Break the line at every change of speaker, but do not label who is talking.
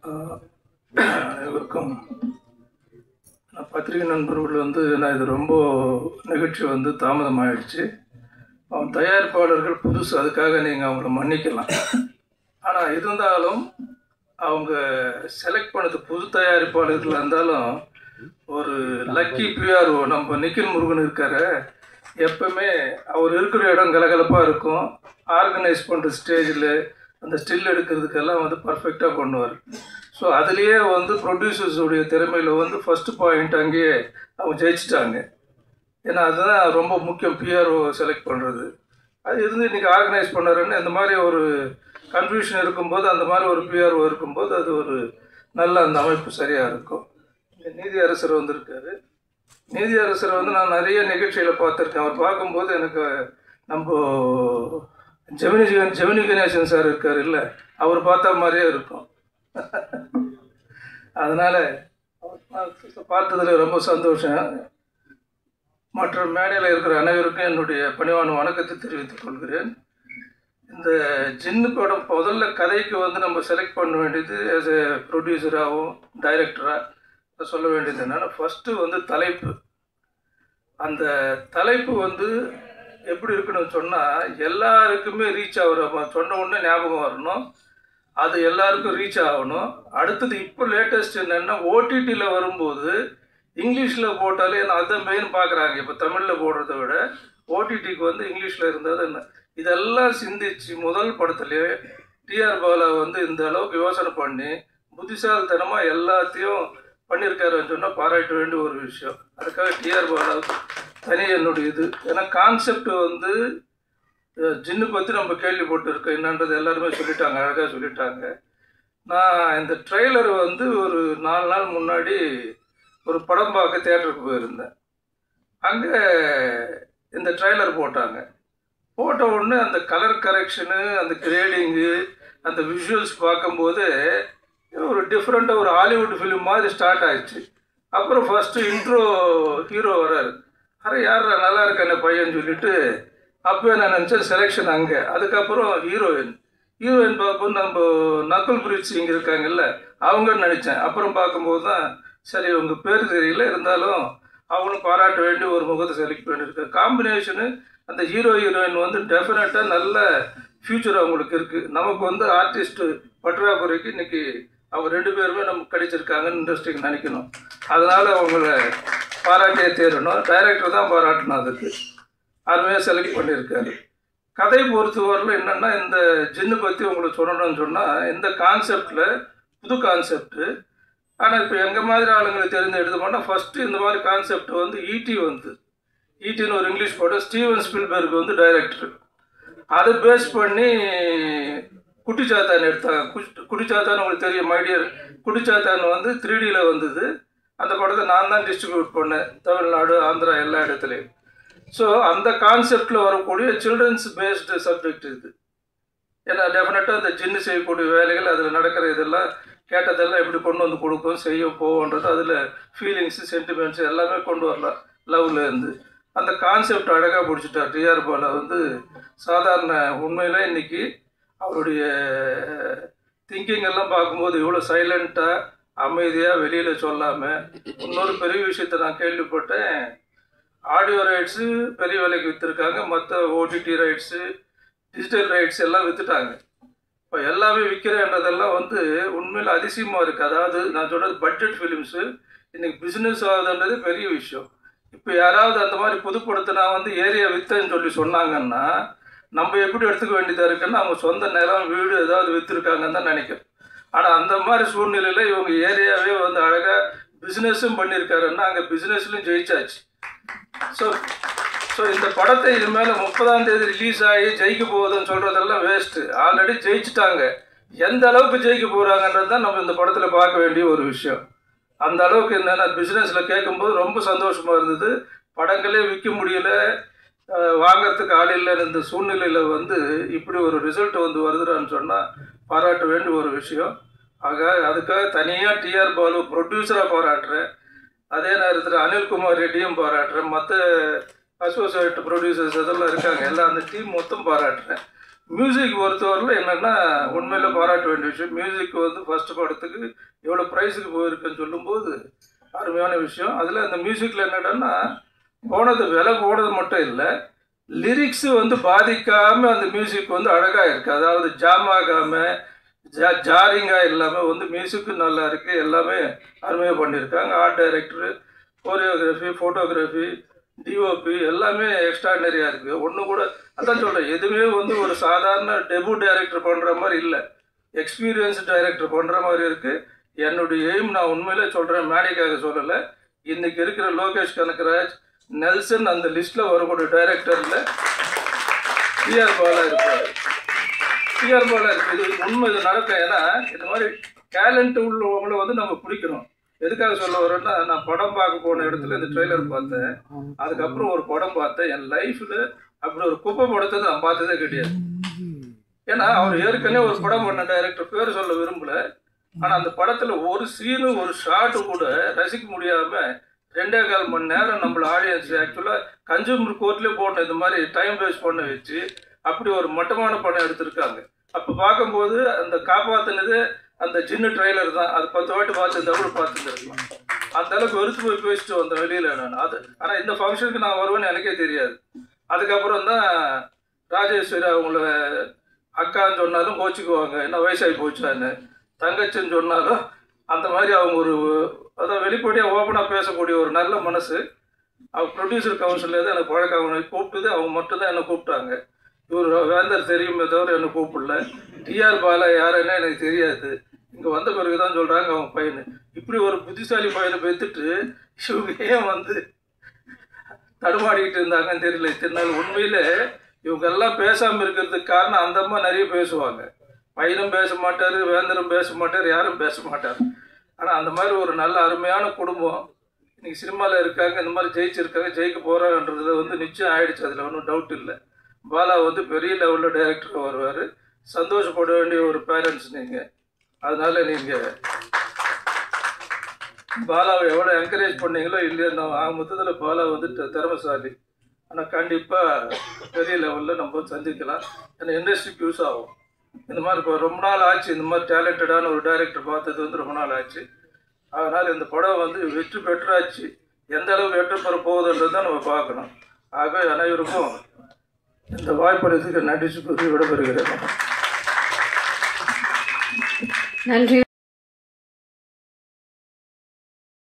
அனைவருக்கும் பத்திரிகை நண்பர்கள் நான் இது ரொம்ப நிகழ்ச்சி தாமதமாகிடுச்சு. அவன் தயாரிப்பாளர்கள் புதுசு, அதுக்காக நீங்கள் அவங்கள மன்னிக்கலாம். ஆனால் இருந்தாலும் அவங்க செலக்ட் பண்ணது புது தயாரிப்பாளர்கள் இருந்தாலும் ஒரு லக்கி பிஆர்ஓ நம்ம நிக்கில் முருகன் இருக்கார். எப்பவுமே அவர் இருக்கிற இடம் கலகலப்பாக இருக்கும். ஆர்கனைஸ் பண்ணுற ஸ்டேஜில் அந்த ஸ்டில் எடுக்கிறதுக்கெல்லாம் பர்ஃபெக்டாக பண்ணுவார். ஸோ அதுலேயே ப்ரொடியூசர்ஸுடைய திறமையில் ஃபஸ்ட்டு பாயிண்ட் அங்கேயே அவங்க ஜெயிச்சிட்டாங்க. ஏன்னா அதுதான் ரொம்ப முக்கியம், பிஆர்ஓ செலக்ட் பண்ணுறது. அது இன்றைக்கி ஆர்கனைஸ் பண்ணாருன்னு இந்த மாதிரி ஒரு கன்ஃபியூஷன் இருக்கும்போது, அந்த மாதிரி ஒரு பிஆர்ஓ இருக்கும்போது அது ஒரு நல்ல அந்த அமைப்பு சரியாக இருக்கும். இங்கே நீதியரசர் வந்திருக்காரு. நீதியரசர் நான் நிறைய நிகழ்ச்சியில் பார்த்துருக்கேன். அவர் பார்க்கும்போது எனக்கு நம்ம ஜெமினி கணேசன் சார் இருக்கார் இல்லை, அவர் பார்த்தா மாதிரியே இருக்கும். அதனால் பார்த்ததில் ரொம்ப சந்தோஷம். மற்ற மேடையில் இருக்கிற அனைவருக்கும் என்னுடைய பணிவான வணக்கத்தை தெரிவித்துக் கொள்கிறேன். இந்த ஜின்னு படம் முதல்ல கதைக்கு நம்ம செலக்ட் பண்ண வேண்டியது ஆஸ் எ ப்ரொடியூசராகவும் டைரக்டராக சொல்ல வேண்டியது என்னென்னா, ஃபஸ்ட்டு தலைப்பு. அந்த தலைப்பு எப்படி இருக்குன்னு சொன்னால் எல்லாருக்குமே ரீச் ஆகிற சொன்ன உடனே ஞாபகம் வரணும், அது எல்லாருக்கும் ரீச் ஆகணும். அடுத்தது இப்போ லேட்டஸ்ட் என்னென்னா, ஓடிடியில் வரும்போது இங்கிலீஷில் போட்டாலே அதுதான் மெயின் பார்க்குறாங்க. இப்போ தமிழில் போடுறத விட ஓடிடிக்கு இங்கிலீஷில் இருந்தால் என்ன, இதெல்லாம் சிந்திச்சு முதல் படத்துலேயே டிஆர் பாலா இந்த அளவுக்கு யோசனை பண்ணி புத்திசாலித்தனமாக எல்லாத்தையும் பண்ணியிருக்காருன்னு சொன்னால் பாராட்ட வேண்டிய ஒரு விஷயம். அதுக்காக டிஆர் பாலாவுக்கு தனி என்னுடைய இது. ஏன்னா கான்செப்ட் ஜின்னு பற்றி நம்ம கேள்விப்பட்டிருக்கோம், என்னன்றது எல்லாருமே சொல்லிட்டாங்க, அழகாக சொல்லிட்டாங்க. நான் இந்த ட்ரெய்லர் ஒரு 4 நாள் முன்னாடி ஒரு படம் பார்க்க தியேட்டருக்கு போயிருந்தேன். அங்கே இந்த ட்ரெய்லர் போட்டாங்க. போட்ட உடனே அந்த கலர் கரெக்ஷனு, அந்த கிரேடிங்கு, அந்த விஷுவல்ஸ் பார்க்கும்போது ஒரு டிஃப்ரெண்ட்டாக ஒரு ஹாலிவுட் ஃபிலிம் மாதிரி ஸ்டார்ட் ஆயிடுச்சு. அப்புறம் ஃபஸ்ட்டு இன்ட்ரோ ஹீரோ வர்றாரு. யார் நல்லா இருக்க அந்த பையன் சொல்லிட்டு அப்போ நான் நினச்சேன் செலெக்ஷன் அங்கே. அதுக்கப்புறம் ஹீரோயின் பார்க்கும்போது நம்ம நக்குல் பிரீத் சிங் இருக்காங்கல்ல, அவங்கன்னு நினச்சேன். அப்புறம் பார்க்கும்போது தான் சரி உங்கள் பேர் தெரியல, இருந்தாலும் அவங்களும் பாராட்ட வேண்டி ஒரு முகத்தை செலக்ட் பண்ணியிருக்காரு. காம்பினேஷனு அந்த ஹீரோயின் டெஃபினட்டாக நல்ல ஃப்யூச்சர் அவங்களுக்கு இருக்குது. நமக்கு ஆர்டிஸ்ட்டு பற்றாக்குறைக்கு இன்றைக்கி அவங்க 2 பேருமே நமக்கு கிடைச்சிருக்காங்கன்னு இண்டஸ்ட்ரிக்கு நினைக்கணும். அதனால் அவங்கள பாராட்டியே தேரணும். டைரக்டர் தான் பாராட்டணும், அதுக்கு அருமையாக செலக்ட் பண்ணியிருக்காரு. கதை பொறுத்தவரையில் என்னென்னா, இந்த ஜின்னு பற்றி உங்களுக்கு சொல்லணும்னு சொன்னால், இந்த கான்செப்டில் புது கான்செப்டு. ஆனால் இப்போ எங்கள் மாதிரி ஆளுங்களுக்கு தெரிஞ்சு எடுத்துப்போனால் ஃபஸ்ட்டு இந்த மாதிரி கான்செப்ட் ஈட்டின்னு ஒரு இங்கிலீஷ் படம், ஸ்டீவன் ஸ்பீல்பர்க் டைரக்டர். அதை பேஸ் பண்ணி குட்டிச்சாத்தான் எடுத்தாங்க. குட்டிச்சாத்தான் உங்களுக்கு தெரியும், மைடியர் குட்டிச்சாத்தான் 3Dயில் வந்தது. அந்த படத்தை நான் தான் டிஸ்ட்ரிபியூட் பண்ணேன், தமிழ்நாடு, ஆந்திரா எல்லா இடத்துலையும். ஸோ அந்த கான்செப்டில் வரக்கூடிய சில்ட்ரன்ஸ் பேஸ்டு சப்ஜெக்ட் இது. ஏன்னா டெஃபினட்டாக அந்த ஜின்னு செய்யக்கூடிய வேலைகள், அதில் நடக்கிற இதெல்லாம் கேட்டதெல்லாம் எப்படி கொண்டு கொடுக்கும், செய்ய போவோன்றது, அதில் ஃபீலிங்ஸு, சென்டிமெண்ட்ஸு எல்லாமே கொண்டு வரலாம் லவ்லேருந்து. அந்த கான்செப்ட் அழகாக பிடிச்சிட்டார் டிஆர் பாலா. சாதாரண உண்மையில் இன்றைக்கி அவருடைய திங்கிங் எல்லாம் பார்க்கும்போது இவ்வளோ சைலண்ட்டாக அமைதியாக வெளியில் சொல்லாமல். இன்னொரு பெரிய விஷயத்தை நான் கேள்விப்பட்டேன், ஆடியோ ரைட்ஸு பெரிய விலைக்கு விற்றுருக்காங்க, மற்ற ஓடிடி ரைட்ஸு, டிஜிட்டல் ரைட்ஸ் எல்லாம் விற்றுட்டாங்க. இப்போ எல்லாமே விற்கிறேன்றதெல்லாம் உண்மையில் அதிசயமாக இருக்குது. அதாவது நான் சொல்கிறது பட்ஜெட் ஃபிலிம்ஸு இன்றைக்கி பிஸ்னஸ் ஆகுதுன்றது பெரிய விஷயம். இப்போ யாராவது அந்த மாதிரி புதுப்படுத்தினா ஏரியா விற்றேன்னு சொல்லி சொன்னாங்கன்னா நம்ம எப்படி எடுத்துக்க வேண்டியதாக இருக்குன்னா, அவங்க சொந்த நிலம், வீடு ஏதாவது விற்றுருக்காங்கன்னு தான் நினைக்கிறேன். ஆனால் அந்த மாதிரி சூழ்நிலையில் இவங்க ஏரியாவே அழகாக பிஸ்னஸும் பண்ணியிருக்காருன்னா அங்கே பிஸ்னஸ்லையும் ஜெயிச்சாச்சு. ஸோ இந்த படத்தை இது மேலே 30ஆம் தேதி ரிலீஸ் ஆகி ஜெயிக்க போகுதுன்னு சொல்கிறதெல்லாம் வேஸ்ட்டு. ஆல்ரெடி ஜெயிச்சிட்டாங்க. எந்த அளவுக்கு ஜெயிக்க போகிறாங்கன்றது தான் நம்ம இந்த படத்தில் பார்க்க வேண்டிய ஒரு விஷயம். அந்த அளவுக்கு என்னென்னா பிஸ்னஸில் கேட்கும்போது ரொம்ப சந்தோஷமாக இருந்தது. படங்களே விற்க முடியல, வாங்கிறதுக்கு ஆள் இல்லைன்னு இந்த சூழ்நிலையில் இப்படி ஒரு ரிசல்ட் வருதுன்னு சொன்னால் பாராட்ட வேண்டிய ஒரு விஷயம். அதுக்காக தனியாக டிஆர் பாலு ப்ரொடியூசராக பாராட்டுறேன். அதே நேரத்தில் அனில்குமார் ரெட்டியும் பாராட்டுறேன். மற்ற அசோசியேட் ப்ரொடியூசர்ஸ் அதெல்லாம் இருக்காங்க, எல்லாம் அந்த டீம் மொத்தம் பாராட்டுறேன். மியூசிக் பொறுத்தவரையில் என்னென்னா உண்மையில் பாராட்ட வேண்டிய விஷயம். மியூசிக் வந்து ஃபஸ்ட்டு படத்துக்கு எவ்வளோ ப்ரைஸுக்கு போயிருக்குன்னு சொல்லும்போது அருமையான விஷயம். அதில் அந்த மியூசிக்கில் என்னென்னா விலை போனது மட்டும் இல்லை, லிரிக்ஸு வந்து பாதிக்காமல் அந்த மியூசிக் வந்து அழகாக இருக்குது. அதாவது ஜாம் ஆகாமல் ஜாரிங்காக இல்லாமல் வந்து மியூசிக்கும் நல்லா இருக்குது. எல்லாமே அருமையாக பண்ணியிருக்காங்க. Art director, choreography, photography, DOP எல்லாமே எக்ஸ்ட்ராடனரியாக இருக்குது. ஒன்று கூட அதான் சொல்கிறேன், எதுவுமே வந்து ஒரு சாதாரண டெபு டைரக்டர் பண்ணுற மாதிரி இல்லை, எக்ஸ்பீரியன்ஸ் டைரக்டர் பண்ணுற மாதிரி இருக்குது. என்னுடைய எய்ம், நான் உண்மையிலே சொல்கிறேன், மேடைக்காக சொல்லலை, இன்றைக்கி இருக்கிற லோகேஷ் கனகராஜ், நெல்சன் அந்த லிஸ்ட்டில் வரக்கூடிய டைரக்டரில் டிஆர் பாலா இருப்பார். டிஆர் பாலா இருக்குது. இது உண்மை, இது நடக்கும். ஏன்னா இந்த மாதிரி டேலண்ட் உள்ளவங்களை வந்து நம்ம பிடிக்கணும். எதுக்காக சொல்ல வரோன்னா, நான் படம் பார்க்க போன இடத்துல இந்த ட்ரெய்லர் பார்த்தேன். அதுக்கப்புறம் ஒரு படம் பார்த்தேன். என் லைஃப்பில் அப்படி ஒரு குப்பை படத்தை நான் பார்த்ததே கிடையாது. ஏன்னா அவர் ஏற்கனவே ஒரு படம் பண்ண டைரக்டர், பேர் சொல்ல விரும்பலை. ஆனால் அந்த படத்தில் ஒரு சீனு ஒரு ஷாட்டு கூட ரசிக்க முடியாமல் 2.25 மணி நேரம் நம்மள ஆடியன்ஸ் ஆக்சுவலாக கன்சூமர் கோர்ட்லேயே போடணும், இந்த மாதிரி டைம் வேஸ்ட் பண்ண வச்சு அப்படி ஒரு மட்டமான படம் எடுத்திருக்காங்க. அப்போ பார்க்கும்போது அந்த காப்பாற்றினது அந்த சின்ன ட்ரெய்லர் தான். அது 10 வாட்டி பார்த்துருந்தா கூட பார்த்துருக்கலாம். அந்த அளவுக்கு வெறுத்து போய் பேசிட்டு வந்தேன் வெளியில் நான். அது ஆனால் இந்த ஃபங்க்ஷனுக்கு நான் வருவேன்னு எனக்கே தெரியாது. அதுக்கப்புறம் தான் ராஜேஸ்வரி அவங்கள அக்கான்னு சொன்னாலும் கோச்சிக்குவாங்க, என்ன வயசாகி போச்சான்னு. தங்கச்சின்னு சொன்னாலும் அந்த மாதிரி அவங்க ஒரு அதான் வெளிப்படையாக ஓப்பனாக பேசக்கூடிய ஒரு நல்ல மனசு. அவங்க ப்ரொடியூசர் கவுன்சிலேருந்து எனக்கு பழக்கம். அவங்க கூப்பிட்டுது, அவங்க மட்டும்தான் என்னை கூப்பிட்டாங்க. இவர் வேந்தர் தெரியுமே தவிர என்னை கூப்பிடல. டிஆர் பாலா யாருன்னா எனக்கு தெரியாது. இங்கே வந்த பிறகு தான் சொல்கிறாங்க அவங்க பையனு. இப்படி ஒரு புத்திசாலி பையனை பெற்றுட்டு இவங்க ஏன் வந்து தடுமாடிக்கிட்டு இருந்தாங்கன்னு தெரியல இத்தனை நாள். உண்மையில் இவங்கெல்லாம் பேசாமல் இருக்கிறதுக்கு காரணம், அந்த அம்மா நிறைய பேசுவாங்க. பையனும் பேச மாட்டார், வேந்தரும் பேச மாட்டார், யாரும் பேச மாட்டார். ஆனால் அந்த மாதிரி ஒரு நல்ல அருமையான குடும்பம் இன்றைக்கி சினிமாவில் இருக்காங்க. இந்த மாதிரி ஜெயிச்சிருக்காங்க, ஜெயிக்க போகிறாங்கன்றதுல வந்து நிச்சயம் ஆகிடுச்சு. அதில் ஒன்றும் டவுட் இல்லை. பாலா வந்து பெரிய லெவலில் டைரக்டர் வருவார். சந்தோஷப்பட வேண்டிய ஒரு பேரண்ட்ஸ் நீங்கள். அதனால் நீங்கள் பாலாவை எவ்வளோ என்கரேஜ் பண்ணீங்களோ இல்லையோ, நான் மொத்தத்தில் பாலா வந்து திறமைசாலி. ஆனால் கண்டிப்பாக பெரிய லெவலில் நம்ம சந்திக்கலாம். ஏன்னா இண்டஸ்ட்ரிக்கு யூஸ் ஆகும். இந்த மாதிரி இப்போ ரொம்ப நாள் ஆச்சு, இந்த மாதிரி டேலண்டடான ஒரு டைரக்டர் பார்த்தது வந்து ரொம்ப நாள் ஆச்சு. அதனால் இந்த படம் வந்து வெற்றி பெற்றாச்சு. எந்த அளவுக்கு வெற்றி பெற போகுதுன்றது தான் நம்ம பார்க்கணும். ஆகவே அனைவருக்கும் இந்த வாய்ப்பளித்துக்கு நன்றி கூறி விடைபெறுகிறேன்.
நன்றி.